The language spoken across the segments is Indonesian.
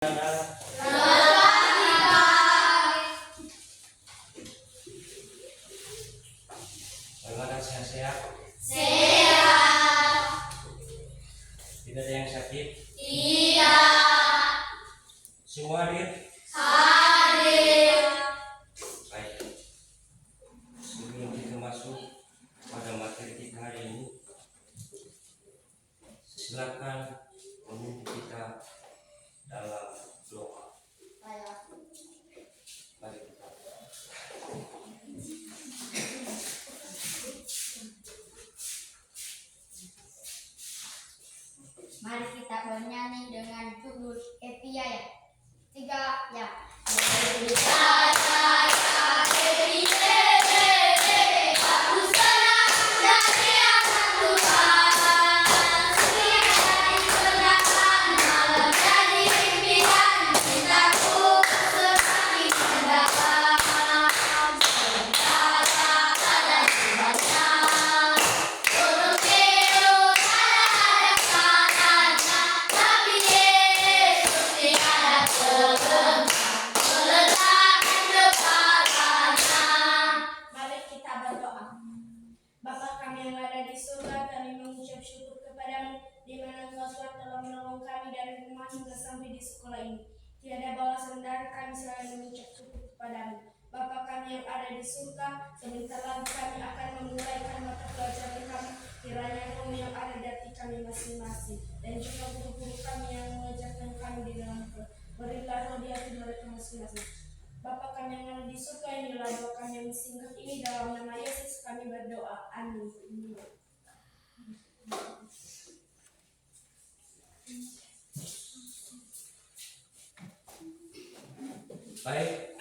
Bagaimana sehat-sehat? Sehat. Tidak ada yang sakit? Tidak. Semua hadir? Hadir. Baik. Sebelum kita masuk pada materi kita hari ini, silakan memimpin kita dalam doa. Mari kita. Mari kita bernyanyi dengan judul Epia ya. 3 ya. Mari kita berdoa. Bapa kami yang ada di surga, kami mengucap syukur kepadamu di mana Engkau telah menolong kami dari rumah hingga sampai di sekolah ini. Tiada balasan dari kami selain mengucap syukur kepadamu. Bapa kami yang ada di surga, sebentar lagi kami akan memulaikan mata pelajaran kami. Kiranya Roh yang ada di hati kami masing-masing dan juga guru-guru kami yang mengajarkan kami di dalam berilah roh di hati mereka masing-masing. Bapa kami yang ada di surga, inilah doa kami yang singkat ini dalam nama Yesus kami berdoa. Amin. Baik,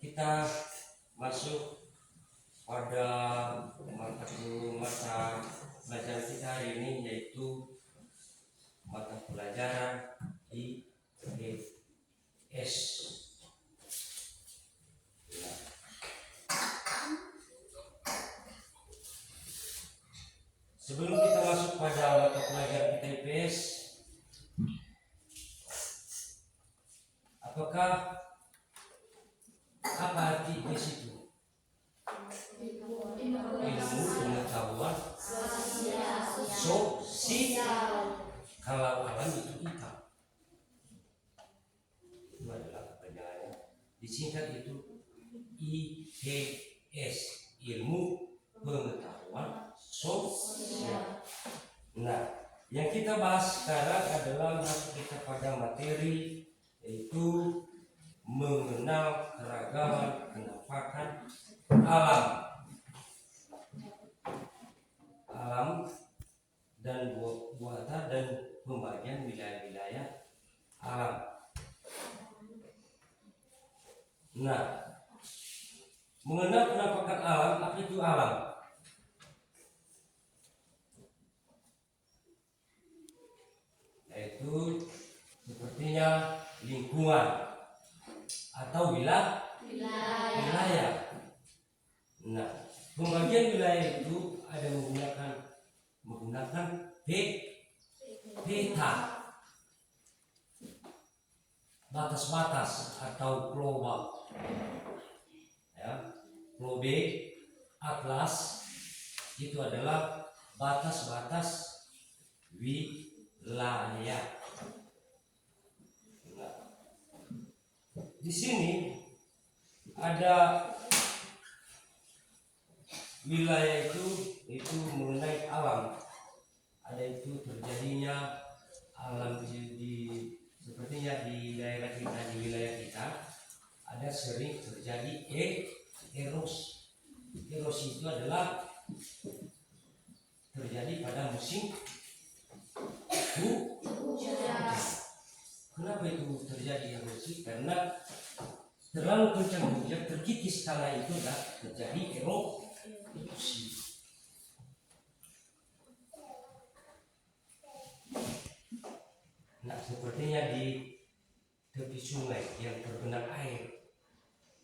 kita masuk pada mata pelajaran kita hari ini, yaitu mata pelajaran IPS. Sebelum kita masuk pada mata pelajaran kita IPS, apakah apa arti IPS itu? Ilmu pengetahuan sosial. Kalau alam itu IPA. Itu adalah kepanjangannya. Disingkat itu IPS, ilmu pengetahuan sosial. Nah, yang kita bahas sekarang adalah masuk kita pada materi, yaitu mengenal keragaman penampakan alam dan buatan dan pembagian wilayah-wilayah alam. Nah, mengenal penampakan alam, apa itu alam? Yaitu sepertinya lingkungan atau wilayah. Nah, pembagian wilayah itu ada menggunakan peta, batas-batas atau global, ya, globe, atlas, itu adalah batas-batas wilayah. Nah, di sini ada wilayah itu mengenai alam. Ada itu terjadinya alam sepertinya di daerah kita, di wilayah kita ada sering terjadi erosi. Erosi itu adalah terjadi pada musim hujan. Kenapa itu terjadi erosi? Karena terlalu kencang hujan, terkikis tanah itu terjadi erosi. Nah, sepertinya di tepi sungai yang tergenang air,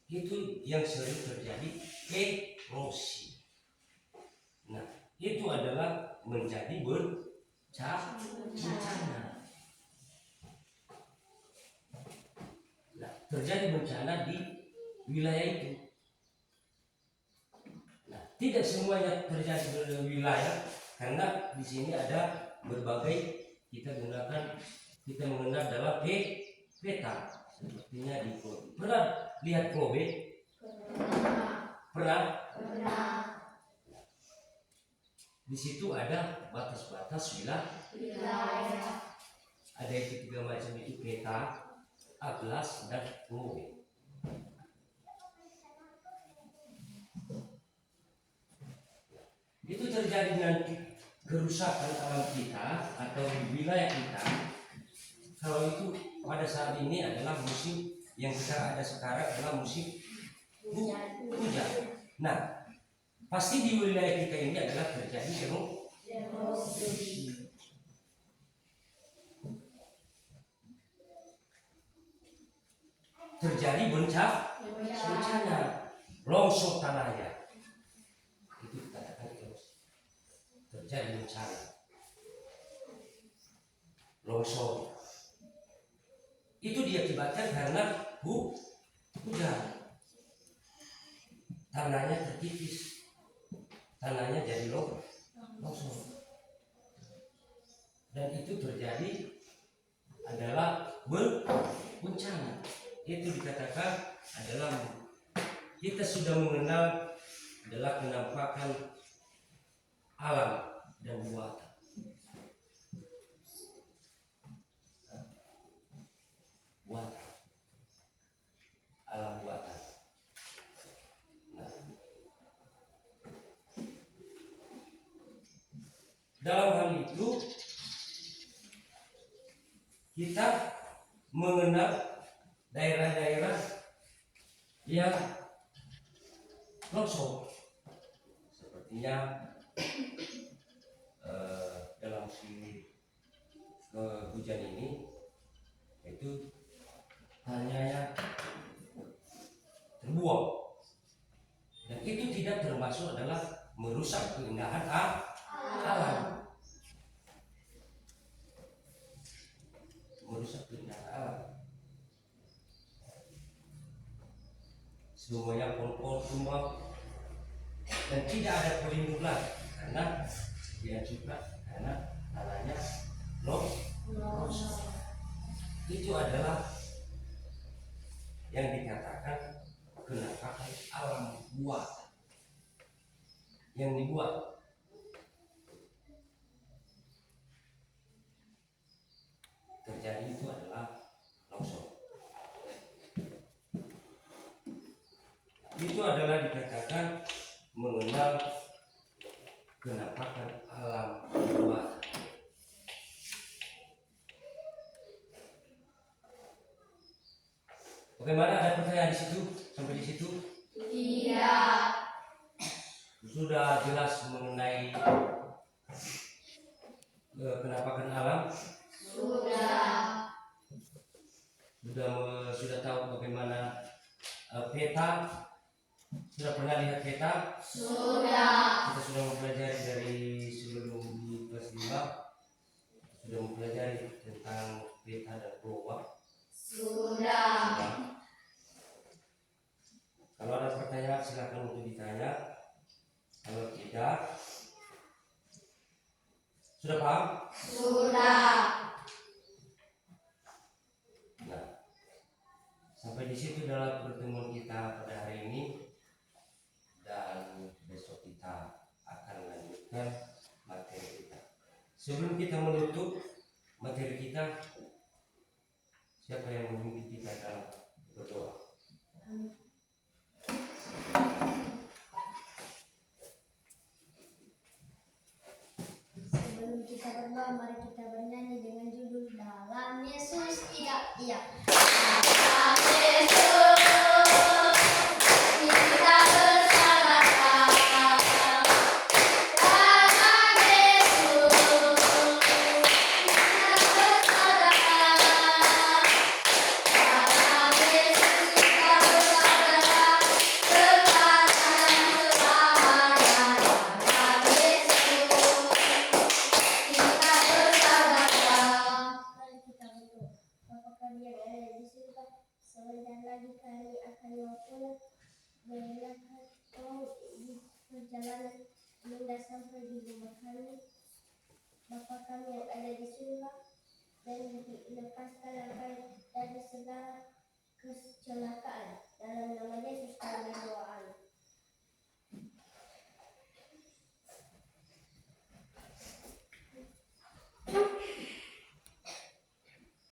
itu yang sering terjadi erosi. Nah, itu adalah menjadi bencana. terjadi bencana di wilayah itu. Nah, tidak semuanya terjadi di wilayah karena di sini ada berbagai kita mengenal dalam peta. Sepertinya di Kobe. Pernah lihat Kobe? Pernah? Di situ ada batas-batas wilayah. Ada yang 3 macam itu, peta, atlas, dan Kobe. Itu terjadi nanti kerusakan alam kita atau wilayah kita. Kalau itu pada saat ini adalah musim yang kita ada sekarang adalah musim hujan. Nah, pasti di wilayah kita ini adalah terjadi erosi. Terjadi bencana, longsor tanahnya. Itu dikatakan erosi. Terjadi bencana, longsor. Itu diakibatkan karena hujan. Tanahnya terkikis, tanahnya jadi longsor. Dan itu terjadi adalah bencana. Itu dikatakan adalah kita sudah mengenal adalah penampakan alam dan buatan. Alam buatan. Nah, dalam hal itu kita mengenal daerah-daerah yang longsor, sepertinya dalam hujan ini itu tanahnya terbuang, dan itu tidak termasuk adalah merusak keindahan alam. Merusak keindahan alam. Semuanya pohon-pohon tumbang dan tidak ada perlindungan karena dia juga karena tanahnya longsor. Itu adalah yang dikatakan penampakan alam buatan yang dibuat. Terjadi itu adalah longsor. Itu adalah dikatakan mengenal penampakan alam buatan. Bagaimana, ada pertanyaan di situ? Sampai di situ? Iya. Sudah jelas mengenai penampakan alam? Sudah. Sudah tahu bagaimana peta? Sudah pernah lihat peta? Sudah. Kita sudah mempelajari dari sebelum di kelas 5. Sudah mempelajari tentang peta dan global. Sudah. Kalau ada pertanyaan silakan untuk ditanya. Kalau tidak, sudah paham? Sudah. Nah, sampai di situ dalam pertemuan kita pada hari ini, dan besok kita akan lanjutkan materi kita. Sebelum kita menutup materi kita, siapa yang memimpin kita dalam berdoa? Sebelum kita berdoa, mari kita bernyanyi dengan judul Dalam Yesus Tidak. Iya. Dalam Yesus kita bersama-sama. Dalam Yesus kita bersama-sama. Dalam Yesus kita bersama-sama. Sepanjang selamanya. Dalam Yesus kita bersama-sama. Mari kita berdoa. Bapa kami yang ada di surga, sebentar lagi kami akan mau pulang. Berilah kau di perjalanan hingga sampai di rumah kami. Bapa kami yang ada di surga, dan lepaskanlah kami dari segala kecelakaan. Dalam nama Yesus kami berdoa.